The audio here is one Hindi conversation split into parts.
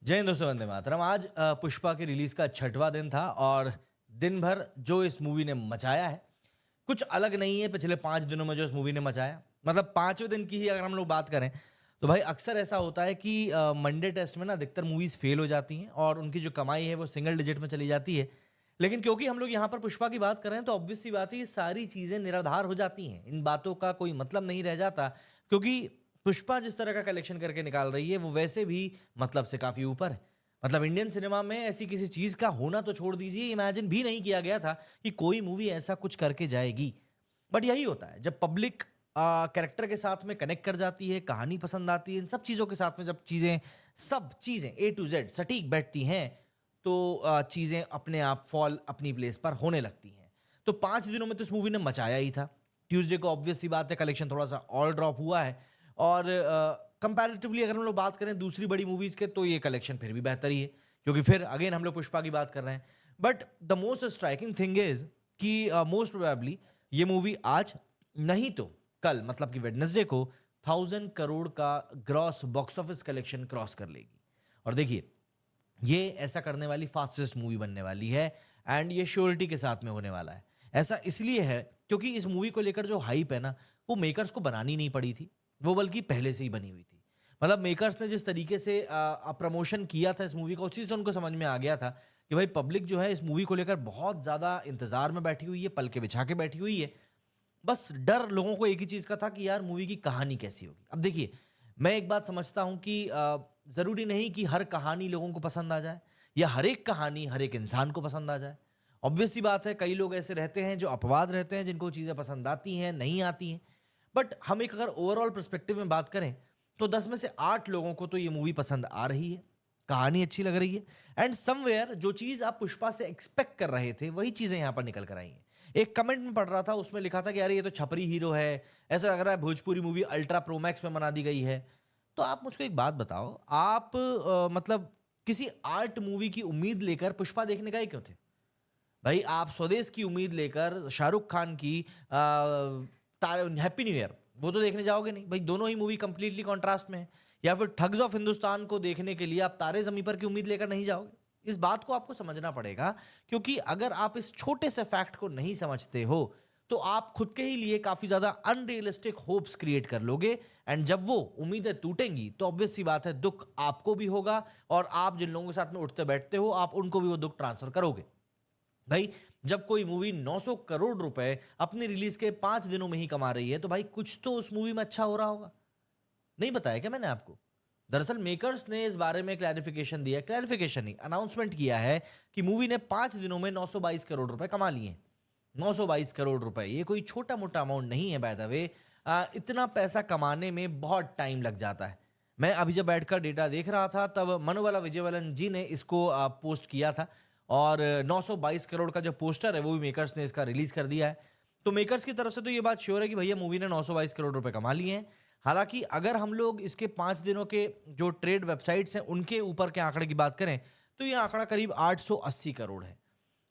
जय हिंद दोस्तों, वंदे मातरम। आज पुष्पा की रिलीज का 6वां दिन था और दिन भर जो इस मूवी ने मचाया है कुछ अलग नहीं है पिछले 5 दिनों में जो इस मूवी ने मचाया। मतलब 5वें दिन की ही अगर हम लोग बात करें तो भाई अक्सर ऐसा होता है कि मंडे टेस्ट में ना अधिकतर मूवीज फेल हो जाती हैं और उनकी जो कमाई है वो सिंगल डिजिट में चली जाती है। लेकिन क्योंकि हम लोग यहाँ पर पुष्पा की बात कर रहे हैं तो ऑब्वियस सी बात है ये सारी चीजें निराधार हो जाती हैं, इन बातों का कोई मतलब नहीं रह जाता। क्योंकि पुष्पा जिस तरह का कलेक्शन करके निकाल रही है वो वैसे भी मतलब से काफी ऊपर है। मतलब इंडियन सिनेमा में ऐसी किसी चीज का होना तो छोड़ दीजिए, इमेजिन भी नहीं किया गया था कि कोई मूवी ऐसा कुछ करके जाएगी। बट यही होता है जब पब्लिक कैरेक्टर के साथ में कनेक्ट कर जाती है, कहानी पसंद आती है, इन सब चीज़ों के साथ में जब सब चीज़ें ए टू जेड सटीक बैठती हैं तो चीज़ें अपने आप फॉल अपनी प्लेस पर होने लगती हैं। तो 5 दिनों में तो इस मूवी ने मचाया ही था। ट्यूसडे को ऑब्वियस सी बात है कलेक्शन थोड़ा सा और ड्रॉप हुआ है और कंपैरेटिवली अगर हम लोग बात करें दूसरी बड़ी मूवीज के तो ये कलेक्शन फिर भी बेहतर ही है, क्योंकि फिर अगेन हम लोग पुष्पा की बात कर रहे हैं। But the most striking thing is कि मोस्ट प्रोबेबली ये मूवी आज नहीं तो कल मतलब कि वेडनेसडे को 1000 करोड़ का gross box office collection cross कर लेगी। और देखिए ये ऐसा करने वाली फास्टेस्ट मूवी बनने वाली है एंड ये श्योरिटी के साथ में होने वाला है। ऐसा इसलिए है क्योंकि इस मूवी को लेकर जो हाइप है ना वो मेकर्स को बनानी नहीं पड़ी थी, वो बल्कि पहले से ही बनी हुई थी। मतलब मेकर्स ने जिस तरीके से प्रमोशन किया था इस मूवी का, उस चीज से उनको समझ में आ गया था कि भाई पब्लिक जो है इस मूवी को लेकर बहुत ज्यादा इंतजार में बैठी हुई है, पल के बिछा के बैठी हुई है। बस डर लोगों को एक ही चीज का था कि यार मूवी की कहानी कैसी होगी। अब देखिए मैं एक बात समझता हूं कि जरूरी नहीं कि हर कहानी लोगों को पसंद आ जाए या हर एक कहानी हर एक इंसान को पसंद आ जाए। ऑब्वियस सी बात है कई लोग ऐसे रहते हैं जो अपवाद रहते हैं, जिनको चीजें पसंद आती हैं नहीं आती हैं। बट हम एक अगर ओवरऑल पर्सपेक्टिव में बात करें तो 10 में से 8 लोगों को तो ये मूवी पसंद आ रही है, कहानी अच्छी लग रही है एंड समवेयर जो चीज आप पुष्पा से एक्सपेक्ट कर रहे थे वही चीजें यहां पर निकल कर आई हैं। एक कमेंट में पढ़ रहा था, उसमें लिखा था कि अरे ये तो छपरी हीरो है, ऐसा लग रहा है भोजपुरी मूवी अल्ट्रा प्रोमैक्स में बना दी गई है। तो आप मुझको एक बात बताओ, आप मतलब किसी आर्ट मूवी की उम्मीद लेकर पुष्पा देखने गए क्यों थे? भाई आप स्वदेश की उम्मीद लेकर शाहरुख खान की हैप्पी न्यू ईयर वो तो देखने जाओगे नहीं भाई, दोनों ही मूवी कंप्लीटली कॉन्ट्रास्ट में है। या फिर ठग्स ऑफ हिंदुस्तान को देखने के लिए आप तारे जमीन पर की उम्मीद लेकर नहीं जाओगे। इस बात को आपको समझना पड़ेगा, क्योंकि अगर आप इस छोटे से फैक्ट को नहीं समझते हो तो आप खुद के ही लिए काफी ज्यादा अनरियलिस्टिक होप्स क्रिएट कर लोगे एंड जब वो उम्मीदें टूटेंगी तो ऑब्वियस सी बात है दुख आपको भी होगा और आप जिन लोगों के साथ में उठते बैठते हो आप उनको भी वो दुख ट्रांसफर करोगे। भाई जब कोई मूवी 900 करोड़ रुपए अपनी रिलीज के 5 दिनों में ही कमा रही है तो भाई कुछ तो उस मूवी में अच्छा हो रहा होगा। नहीं बताया क्या मैंने आपको? दरअसल मेकर्स ने इस बारे में क्लैरिफिकेशन दिया, क्लैरिफिकेशन नहीं अनाउंसमेंट किया है कि मूवी ने 5 दिनों में 922 करोड़ रुपए कमा लिए हैं। 922 करोड़ रुपए ये कोई छोटा मोटा अमाउंट नहीं है बाय द वे। इतना पैसा कमाने में बहुत टाइम लग जाता है। मैं अभी जब बैठकर डेटा देख रहा था तब मनोवाला विजयवलन जी ने इसको पोस्ट किया था और 922 करोड़ का जो पोस्टर है वो भी मेकर्स ने इसका रिलीज कर दिया है। तो मेकर्स की तरफ से तो ये बात श्योर है कि भैया मूवी ने 922 करोड़ रुपए कमा लिए हैं। हालांकि अगर हम लोग इसके 5 दिनों के जो ट्रेड वेबसाइट्स हैं उनके ऊपर के आंकड़े की बात करें तो ये आंकड़ा करीब 880 करोड़ है।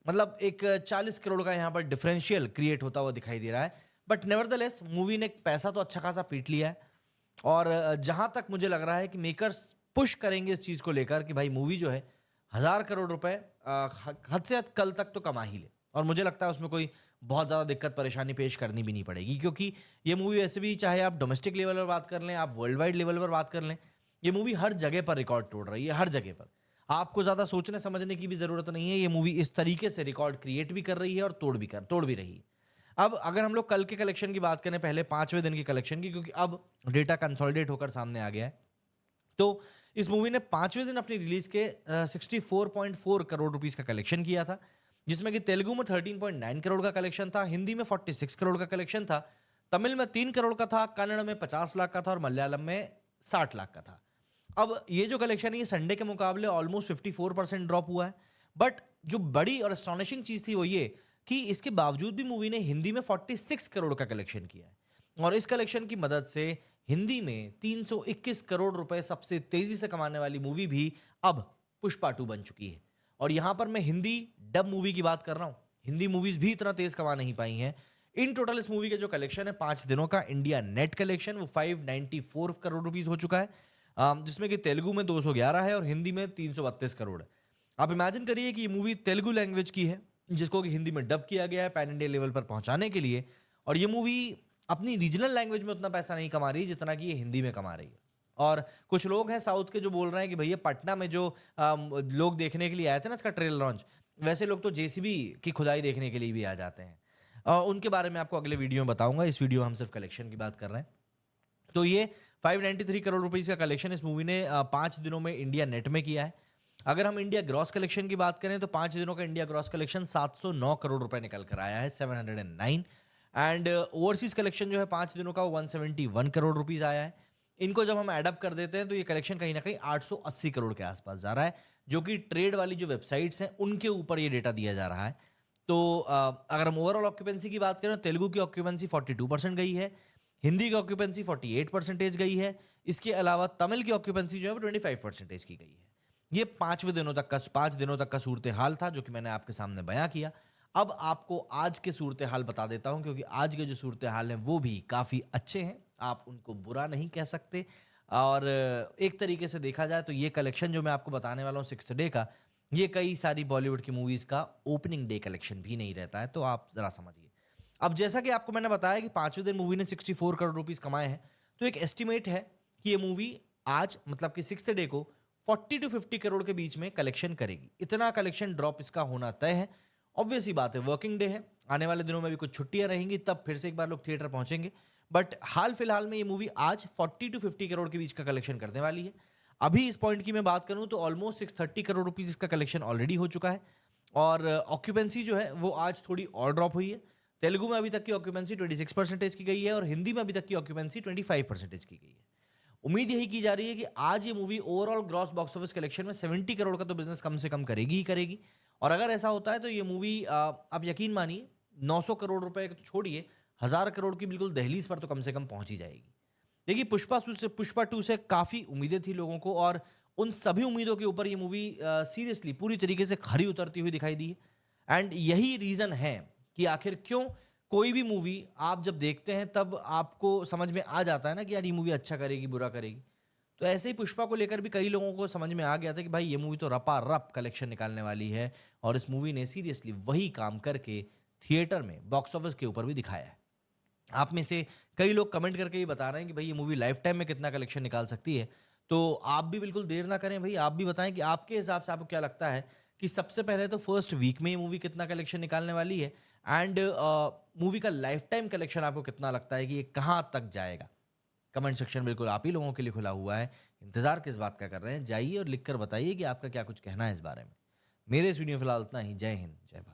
मतलब एक 40 करोड़ का यहाँ पर डिफरेंशियल क्रिएट होता हुआ दिखाई दे रहा है। बट नेवरदलेस मूवी ने पैसा तो अच्छा खासा पीट लिया है और जहां तक मुझे लग रहा है कि मेकर्स पुश करेंगे इस चीज को लेकर कि भाई मूवी जो है 1000 करोड़ रुपए हद से हद कल तक तो कमा ही ले। और मुझे लगता है उसमें कोई बहुत ज़्यादा दिक्कत परेशानी पेश करनी भी नहीं पड़ेगी, क्योंकि ये मूवी वैसे भी चाहे आप डोमेस्टिक लेवल पर बात कर लें आप वर्ल्ड वाइड लेवल पर बात कर लें ये मूवी हर जगह पर रिकॉर्ड तोड़ रही है, हर जगह पर। आपको ज़्यादा सोचने समझने की भी ज़रूरत नहीं है, ये मूवी इस तरीके से रिकॉर्ड क्रिएट भी कर रही है और तोड़ भी रही है। अब अगर हम लोग कल के कलेक्शन की बात करें, पहले 5वें दिन की कलेक्शन की, क्योंकि अब डेटा कंसोलिडेट होकर सामने आ गया है, तो इस मूवी ने 5वें दिन अपनी रिलीज के 64.4 करोड़ रुपीस का कलेक्शन किया था, जिसमें कि तेलुगु में 13.9 करोड़ का कलेक्शन था, हिंदी में 46 करोड़ का कलेक्शन था, तमिल में 3 करोड़ का था, कन्नड़ में 50 लाख का था और मलयालम में 60 लाख का था। अब ये जो कलेक्शन है ये संडे के मुकाबले ऑलमोस्ट 54% ड्रॉप हुआ है। बट जो बड़ी और एस्टोनिशिंग चीज थी वो ये कि इसके बावजूद भी मूवी ने हिंदी में 46 करोड़ का कलेक्शन किया है और इस कलेक्शन की मदद से हिंदी में 321 करोड़ रुपए सबसे तेजी से कमाने वाली मूवी भी अब पुष्पा 2 बन चुकी है। और यहां पर मैं हिंदी डब मूवी की बात कर रहा हूं, हिंदी मूवीज भी इतना तेज कमा नहीं पाई हैं। इन टोटल इस मूवी का जो कलेक्शन है 5 दिनों का इंडिया नेट कलेक्शन वो 594 करोड़ रुपीस हो चुका है। जिसमें कि तेलुगु में 211 है और हिंदी में 332 करोड़ है। आप इमेजिन करिए कि ये मूवी तेलुगु लैंग्वेज की है, जिसको कि हिंदी में डब किया गया है पैन इंडिया लेवल पर पहुंचाने के लिए, और ये मूवी अपनी रीजनल लैंग्वेज में उतना पैसा नहीं कमा रही जितना कि ये हिंदी में कमा रही है। और कुछ लोग हैं साउथ के जो बोल रहे हैं कि भैया पटना में जो लोग देखने के लिए आए थे ना इसका ट्रेलर लॉन्च, वैसे लोग तो जेसीबी की खुदाई देखने के लिए भी आ जाते हैं। उनके बारे में आपको अगले वीडियो में बताऊंगा। इस वीडियो में हम सिर्फ कलेक्शन की बात कर रहे हैं। तो ये 593 करोड़ रुपीस का कलेक्शन इस मूवी ने 5 दिनों में इंडिया नेट में किया है। अगर हम इंडिया ग्रॉस कलेक्शन की बात करें तो 5 दिनों का इंडिया ग्रॉस कलेक्शन 709 करोड़ रुपए निकल कर आया है, 709। एंड ओवरसीज कलेक्शन जो है 5 दिनों का 171 करोड़ रुपीस आया है। इनको जब हम एडअप कर देते हैं तो ये कलेक्शन कहीं ना कहीं 880 करोड़ के आसपास जा रहा है, जो कि ट्रेड वाली जो वेबसाइट्स हैं उनके ऊपर ये डेटा दिया जा रहा है। तो अगर हम ओवरऑल ऑक्यूपेंसी की बात करें तो तेलुगु की ऑक्यूपेंसी 42% गई है, हिंदी की ऑक्यूपेंसी 48% गई है, इसके अलावा तमिल की ऑक्यूपेंसी जो है वो 25% की गई है। ये 5 दिनों तक का सूरत हाल था जो कि मैंने आपके सामने बयां किया। अब आपको आज के सूरत हाल बता देता हूं, क्योंकि आज के जो सूरत हाल हैं वो भी काफ़ी अच्छे हैं, आप उनको बुरा नहीं कह सकते। और एक तरीके से देखा जाए तो ये कलेक्शन जो मैं आपको बताने वाला हूँ 6th डे का, ये कई सारी बॉलीवुड की मूवीज़ का ओपनिंग डे कलेक्शन भी नहीं रहता है, तो आप ज़रा समझिए। अब जैसा कि आपको मैंने बताया कि 5वें दिन मूवी ने 64 करोड़ रुपीस कमाए हैं, तो एक एस्टिमेट है कि ये मूवी आज मतलब कि 6th डे को 40 to 50 करोड़ के बीच में कलेक्शन करेगी। इतना कलेक्शन ड्रॉप इसका होना तय है। ऑब्वियस ही बात है, वर्किंग डे है, आने वाले दिनों में भी कुछ छुट्टियां रहेंगी, तब फिर से एक बार लोग थिएटर पहुंचेंगे। बट हाल फिलहाल में ये मूवी आज 40 to 50 करोड़ के बीच का कलेक्शन करने वाली है। अभी इस पॉइंट की मैं बात करूं तो ऑलमोस्ट 630 करोड़ रुपीस इसका कलेक्शन ऑलरेडी हो चुका है। और ऑक्यूपेंसी जो है वो आज थोड़ी और ड्रॉप हुई है। तेलुगु में अभी तक की ऑक्यूपेंसी 26% की गई है और हिंदी में अभी तक की ऑक्यूपेंसी 25% की गई है। उम्मीद यही की जा रही है कि आज ये movie overall gross box office collection में 70 करोड़ का तो बिजनेस कम से कम करेगी ही करेगी। और अगर ऐसा होता है तो ये मूवी आप यकीन मानिए 900 करोड़ रुपए तो छोड़िए, 1000 करोड़ की बिल्कुल दहलीज पर तो कम से कम पहुंच ही जाएगी। देखिए पुष्पा टू से काफ़ी उम्मीदें थी लोगों को, और उन सभी उम्मीदों के ऊपर ये मूवी सीरियसली पूरी तरीके से खरी उतरती हुई दिखाई दी है। एंड यही रीज़न है कि आखिर क्यों कोई भी मूवी आप जब देखते हैं तब आपको समझ में आ जाता है ना कि यार ये मूवी अच्छा करेगी बुरा करेगी। तो ऐसे ही पुष्पा को लेकर भी कई लोगों को समझ में आ गया था कि भाई ये मूवी तो रपा रप कलेक्शन निकालने वाली है, और इस मूवी ने सीरियसली वही काम करके थिएटर में बॉक्स ऑफिस के ऊपर भी दिखाया है। आप में से कई लोग कमेंट करके ये बता रहे हैं कि भाई ये मूवी लाइफ टाइम में कितना कलेक्शन निकाल सकती है। तो आप भी बिल्कुल देर ना करें भाई, आप भी बताएं कि आपके हिसाब से आपको क्या लगता है कि सबसे पहले तो फर्स्ट वीक में ये मूवी कितना कलेक्शन निकालने वाली है, एंड मूवी का लाइफ टाइम कलेक्शन आपको कितना लगता है कि ये कहाँ तक जाएगा। कमेंट सेक्शन बिल्कुल आप ही लोगों के लिए खुला हुआ है। इंतजार किस बात का कर रहे हैं, जाइए और लिखकर बताइए कि आपका क्या कुछ कहना है इस बारे में। मेरे इस वीडियो में फिलहाल इतना ही। जय हिंद, जय भारत।